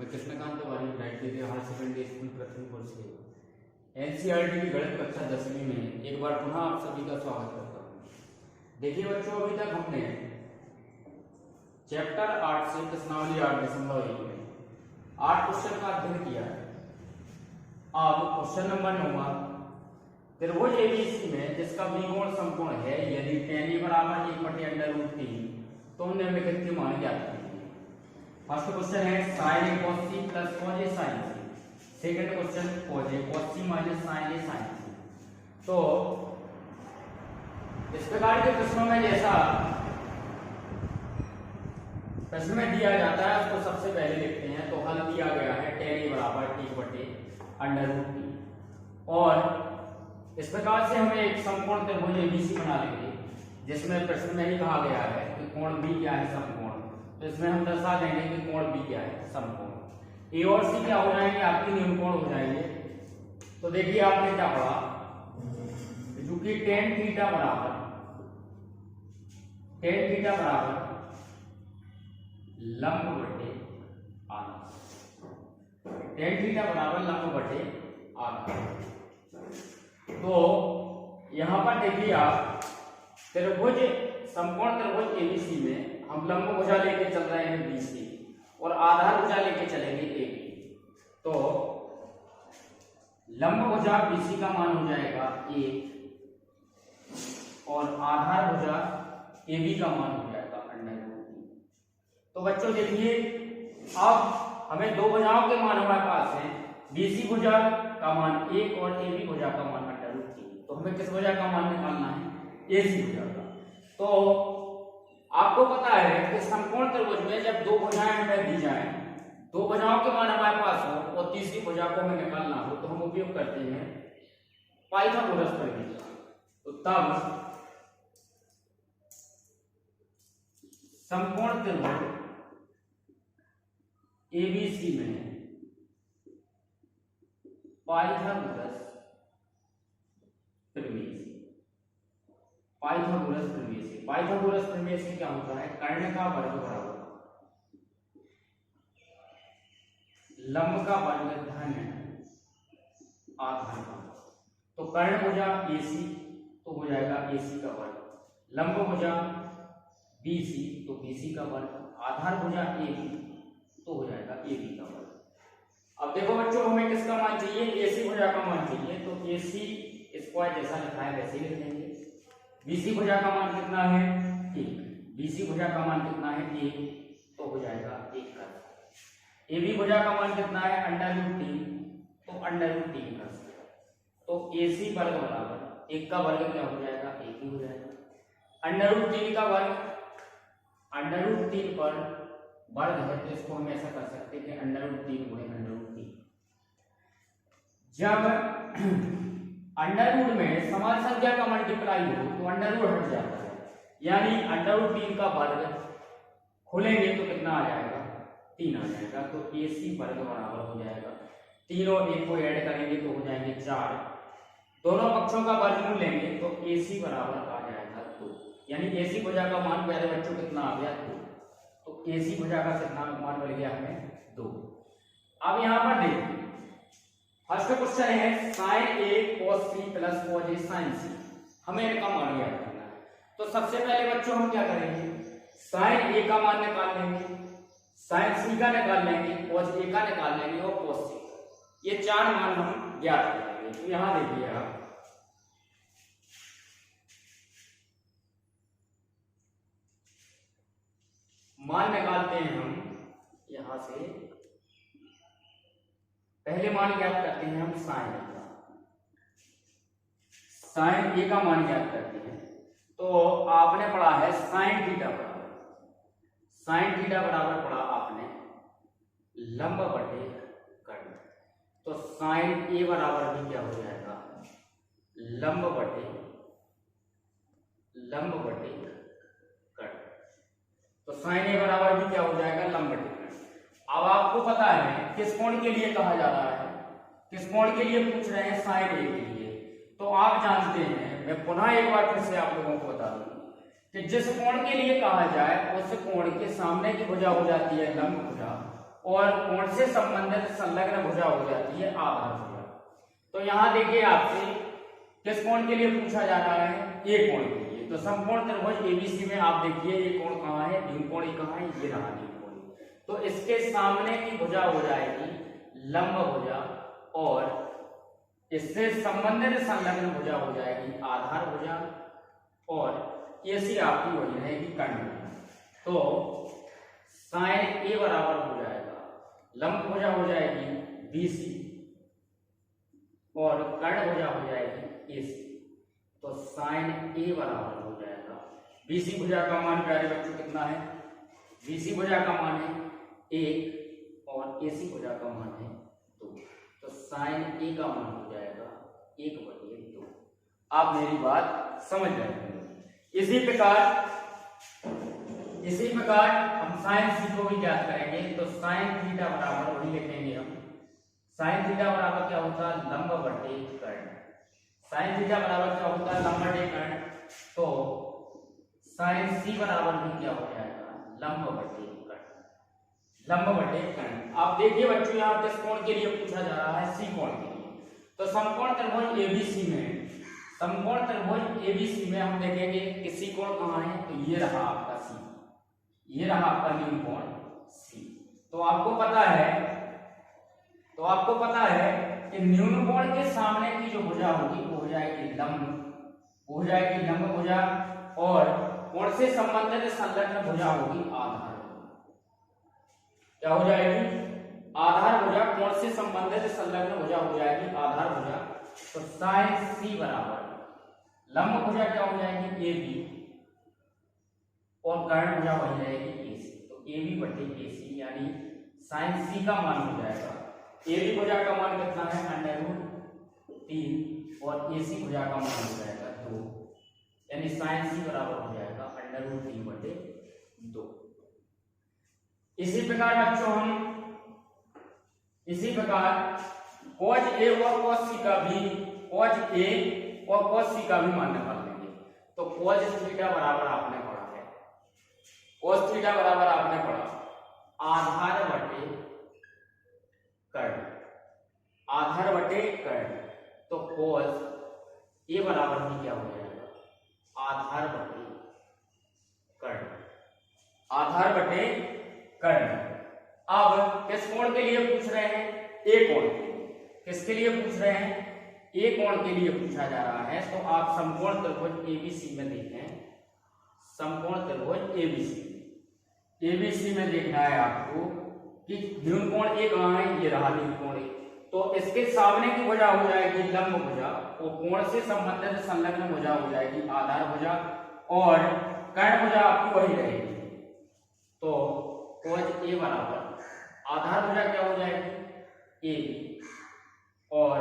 मैं Krishnakant Tiwari bright higher secondary school Prathampur से NCERT की गणित कक्षा 10वीं में एक बार पुनः आप सभी का स्वागत करता हूँ। देखिए बच्चों, अभी तक हमने चैप्टर 8 से प्रश्नावली 8.1 में 8 क्वेश्चन का अध्ययन किया है। अब क्वेश्चन नंबर 9 त्रिभुज एबीसी में जिसका विकोण समकोण है यदि tan a बराबर 1/√3 तो निम्नलिखित के मान ज्ञात कीजिए। फर्स्ट क्वेश्चन है sin a cos c plus cos a sin c। Second question cos a cos c minus sin a sin c। तो इस प्रकार के प्रश्नों में जैसा प्रश्न में दिया जाता है उसको सबसे पहले देखते हैं। तो हल दिया गया है tan a बराबर 1/√3 और इस प्रकार से हमें एक समकोण त्रिभुज एबीसी बना लेंगे जिसमें प्रश्न में ही कहा गया है कि कोण बी क्या है समकोण। तो इसमें हम दर्शा देंगे कि कोण बी क्या है समकोण। ए और सी क्या हो जाएंगे, आपके न्यून कोण हो जाएंगे। तो देखिए आपने क्या पढ़ा, जो कि tan थीटा बराबर लंब बटे आधा। tan थीटा बराबर लंब बटे आधा। तो यहां पर देखिए आप त्रिभुज समकोण त्रिभुज एबीसी में हम लंब भुजा लेके चल रहे हैं BC और आधार भुजा लेके चलेंगे AB। तो लंब भुजा BC का मान हो जाएगा 1 और आधार भुजा AB का मान हो जाएगा √3। तो बच्चों देखिए अब हमें दो भुजाओं के मान हमारे पास हैं, BC भुजा का मान 1 और AB भुजा का मान √3। तो हमें किस भुजा का मान निकालना है, AC भुजा का। तो आपको पता है कि समकोण त्रिभुज में जब दो भुजाएं हमें दी जाएं, दो भुजाओं के मान हमारे पास हो और तीसरी भुजा को हमें निकालना हो तो हम उपयोग करते हैं पाइथागोरस प्रमेय का। तो तब समकोण त्रिभुज एबीसी में पाइथागोरस प्रमेय से क्या होता है, कर्ण का वर्ग बराबर लंब का वर्ग धन आधार का। तो कर्ण भुजा AC तो हो जाएगा AC का वर्ग, लंब भुजा BC तो BC का वर्ग, आधार भुजा AB तो हो जाएगा AB का वर्ग। अब देखो बच्चों, हमें किसका मान चाहिए, AC भुजा का मान चाहिए। तो AC स्क्वायर जैसा लिखा है वैसे ही लिख देंगे। BC भुजा का मान कितना है 1, BC भुजा का मान कितना है 1 तो हो जाएगा 1 का। AB भुजा का मान कितना है √3 तो √3 का। तो AC वर्ग बराबर 1 का वर्ग क्या हो जाएगा 1 ही हो जाएगा। √3 का वर्ग √3 पर वर्ग है तो इसको हम ऐसा कर सकते हैं कि √3 गुणे √3। जब अंडर में समान संख्या का मल्टीप्लाई हो तो अंडर हट जाता है, यानी √3 का वर्ग खोलेंगे तो कितना आ जाएगा 3 आ जाएगा। तो AC वर्ग बराबर हो जाएगा 3 और 1 को ऐड करेंगे तो हो जाएंगे 4। दोनों पक्षों का वर्गमूल लेंगे तो AC बराबर आ जाएगा 2, यानी AC भुजा का मान पहले बच्चों कितना आ गया 2। तो AC भुजा का कितना मान मिल गया हमें 2। अब यहां पर देखिए फर्स्ट क्वेश्चन है sin a cos c plus cos a sin c, हमें इनका मान ज्ञात करना है। तो सबसे पहले बच्चों हम क्या करेंगे, sin a का मान निकाल लेंगे, sin c का निकाल लेंगे, cos a का निकाल लेंगे और cos c का। ये चार मान हम ज्ञात करेंगे। तो यहां देखिए आप मान निकालते हैं हम यहां से। पहले मान ज्ञात करते हैं हम sin a का मान ज्ञात करते हैं। तो आपने पढ़ा है sin थीटा बराबर पढ़ा आपने लंब बटे कर्ण। तो sin a बराबर भी क्या हो जाएगा लंब बटे कर्ण। तो sin a बराबर भी क्या हो जाएगा लंब बटे कर्ण। अब आपको पता है किस कोण के लिए कहा जा रहा है, किस कोण के लिए पूछ रहे हैं sin a के लिए। तो आप जानते हैं, मैं पुनः एक बार फिर से आप लोगों को बता दूं कि जिस कोण के लिए कहा जाए उस कोण के सामने की भुजा हो जाती है लंब भुजा और कोण से संबंधित संलग्न भुजा हो जाती है आधार भुजा। तो यहाँ देखिए आपसे किस कोण के लिए पूछा जा रहा है, ए कोण के लिए। तो समकोण त्रिभुज एबीसी में आप देखिए ये कोण कहाँ है, डी कोण कहाँ है, ये रहा डी कोण। तो इसके सामने की भुजा हो जाएगी लंब भुजा और इससे संबंधित संलग्न भुजा हो जाएगी आधार भुजा और एसी आपकी वही रहेगी कर्ण। तो साइन ए बराबर हो जाएगा लंब भुजा हो जाएगी बीसी और कर्ण भुजा हो जाएगी एसी। तो साइन ए बराबर हो जाएगा बीसी भुजा का मान प्यारे बच्चों कितना है, बीसी भुजा का मान है 1 और एसी भुजा का मान है 2। तो साइन ए का मान हो जाएगा 1/2। आप मेरी बात समझ रहे हैं। इसी प्रकार हम साइन सी को भी ज्ञात करेंगे। तो साइन थीटा बराबर वही लिखेंगे हम, साइन थीटा बराबर क्या होता है लंब बटे कर्ण। साइन थीटा बराबर क्या होता है लंब बटे कर्ण। तो साइन सी बराबर भी क्या हो जाएगा लंब बटे कर्ण, लंब बटे कर्ण। आप देखिए बच्चों यहाँ किस कोण के लिए पूछा जा रहा है, सी कोण के लिए। तो समकोण त्रिभुज एबीसी में, समकोण त्रिभुज एबीसी में हम देखेंगे कि सी कोण कहाँ है। तो ये रहा आपका सी, ये रहा आपका न्यून कोण सी। तो आपको पता है कि न्यून कोण के सामने की जो भुजा होगी वो हो जाएगी लंब, वो हो जाएगी लंब भुजा और कोण से संबंधित संलग्न भुजा होगी आधार। क्या हो जाएगी आधार भुजा, कोण से संबंधित संलग्न भुजा हो जाएगी आधार भुजा। तो साइन सी बराबर लंब भुजा क्या हो जाएगी ए बी और कर्ण भुजा वही रहेगी एसी। तो ए बी बटे एसी यानी साइन सी का मान हो जाएगा, ए बी भुजा का मान कितना है √3 और एसी भुजा का मान हो जाएगा 2 यानी साइन सी बराबर हो जाएगा √3/2। इसी प्रकार बच्चों हम cos A और cos C का भी, cos A और cos C का भी मान निकाल लेंगे। तो cos थीटा बराबर आपने पढ़ा है, cos थीटा बराबर आपने पढ़ा आधार बटे कर्ण, आधार बटे कर्ण। तो cos A बराबर भी क्या हो जाएगा आधार बटे कर्ण, आधार बटे कर्ण। अब किस कोण के लिए पूछ रहे हैं, ए कोण के लिए। किसके लिए पूछ रहे हैं, ए कोण के लिए पूछा जा रहा है। तो आप समकोण त्रिभुज एबीसी में देखें, समकोण त्रिभुज एबीसी में देखना है आपको कि न्यून कोण ए कहाँ है, ये रहा न्यून कोण ए। तो इसके सामने की भुजा हो जाएगी लंब भुजा और कोण से संबंधित संलग्न भुजा हो जाएगी आधार भुजा और कर्ण भुजा आपकी वही रहेगी। तो cos A बराबर आधार भुजा क्या हो जाएगी ए और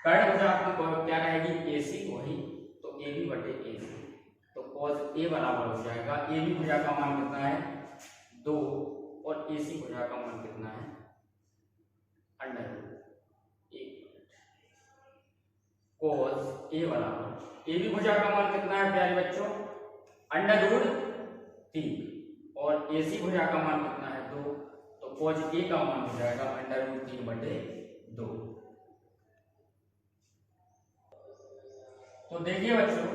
कर्ण भुजा आपकी क्या रहेगी एसी वही। तो ए बी बटे एसी। तो cos A बराबर हो जाएगा ए बी भुजा का मान कितना है 2 और एसी भुजा का मान कितना है √1। cos A बराबर ए बी भुजा का मान कितना है प्यारे बच्चों √3 और एसी भुजा का मान कितना है 2। तो cos A का मान हो जाएगा √3/2। तो देखिए बच्चों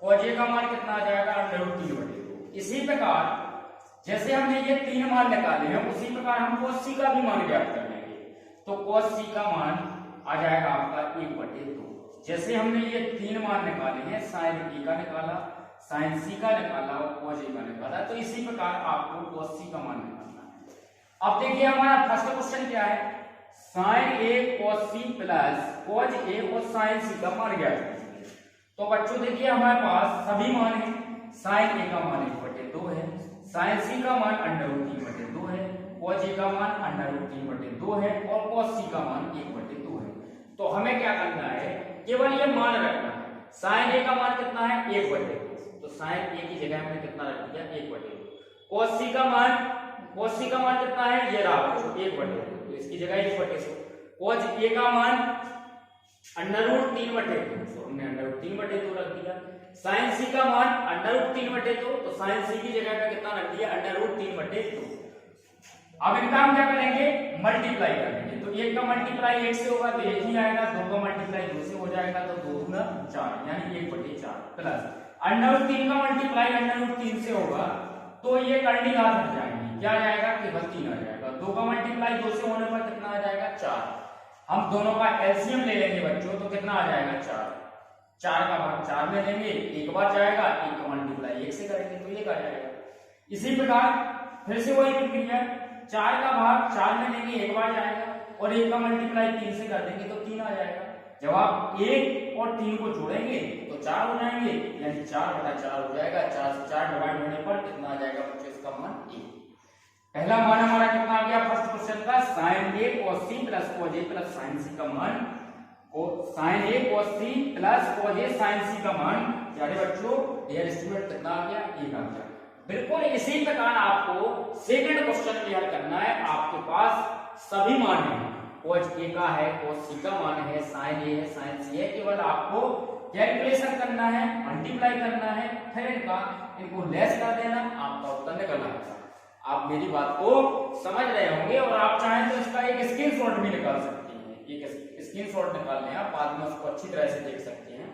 cos A का मान कितना आ जाएगा √3/2। इसी प्रकार जैसे हमने ये 3 मान निकाले हैं उसी प्रकार हम cos C का भी मान ज्ञात कर लेंगे। तो cos C का मान आ जाएगा आपका 1/2। जैसे हमने ये 3 मान निकाले हैं, sin A का निकाला, sin C का निकाला और cos A का निकाला। तो इसी प्रकार आपको cos C का मान निकालना है। अब देखिए हमारा फर्स्ट क्वेश्चन क्या है, sin A cos C plus cos A और sin C का मान ज्ञात कीजिए। तो बच्चों देखिए हमारे पास सभी मान हैं, sin A का मान 1/2 है, sin C का मान √3/2 है, cos A का मान √3/2 है और cos C का मान 1/2 है। तो हमें क्या करना है, केवल ये मान रखना है। sin A का मान कितना है 1/2। तो sin A की जगह हमने कितना रख दिया 1/2। cos C का मान कितना है, ये रहा 1/2। तो इसकी जगह 1/2। cos A का मान √3/2, तो हमने √3/2 रख दिया। sin C का मान √3/2, तो sin C की जगह पे कितना रख दिया √3/2। अब इनका हम क्या करेंगे, मल्टीप्लाई करेंगे। तो एक का मल्टीप्लाई एक से होगा तो एक ही आएगा, दो का मल्टीप्लाई दो से हो जाएगा तो 2 गुना 4 यानी 1/4 प्लस अंडर 3 का मल्टीप्लाई अंडर 3 से होगा तो ये करनी घात हट जाएंगी, क्या आ जाएगा, केवल 3 आ जाएगा। 2 का मल्टीप्लाई 2 से होने पर कितना आ जाएगा, 4। हम दोनों का एलसीएम ले लेंगे बच्चों तो कितना आ जाएगा, 4। 4 का भाग 4 में देंगे, एक बार जाएगा, एक का मल्टीप्लाई 1 से करेंगे तो 1 आ जाएगा। इसी प्रकार फिर से वही प्रक्रिया, 4 का भाग 4 में देंगे, एक बार जाएगा और 1 का मल्टीप्लाई 3 से कर देंगे तो 3 आ जाएगा। जब आप 1 और 3 को जोड़ेंगे तो 4 हो जाएंगे यानी 4/4 हो जाएगा। 4 से 4 डिवाइड होने पर कितना आ जाएगा बच्चों, इसका मान 1। पहला मान हमारा कितना आ गया फर्स्ट क्वेश्चन का, sin a cos c plus cos a plus sin c का मान, sin a cos c plus cos a sin c का मान यानी बच्चों डियर स्टूडेंट कितना आ गया, 1 आ गया। बिल्कुल इसी प्रकार आपको सेकंड क्वेश्चन क्लियर करना है। आपके पास सभी मान है, cos a का है, cos c का मान है, sin a है, sin c है, केवल आपको कैलकुलेशन करना है, मल्टीप्लाई करना है, फिर इनको लेस कर देना, आपका उत्तर निकल आएगा। आप मेरी बात को समझ रहे होंगे और आप चाहें तो इसका एक स्क्रीनशॉट भी निकाल सकते हैं। एक स्क्रीनशॉट निकाल लें आप, बाद में उसको अच्छी तरह से देख सकते हैं।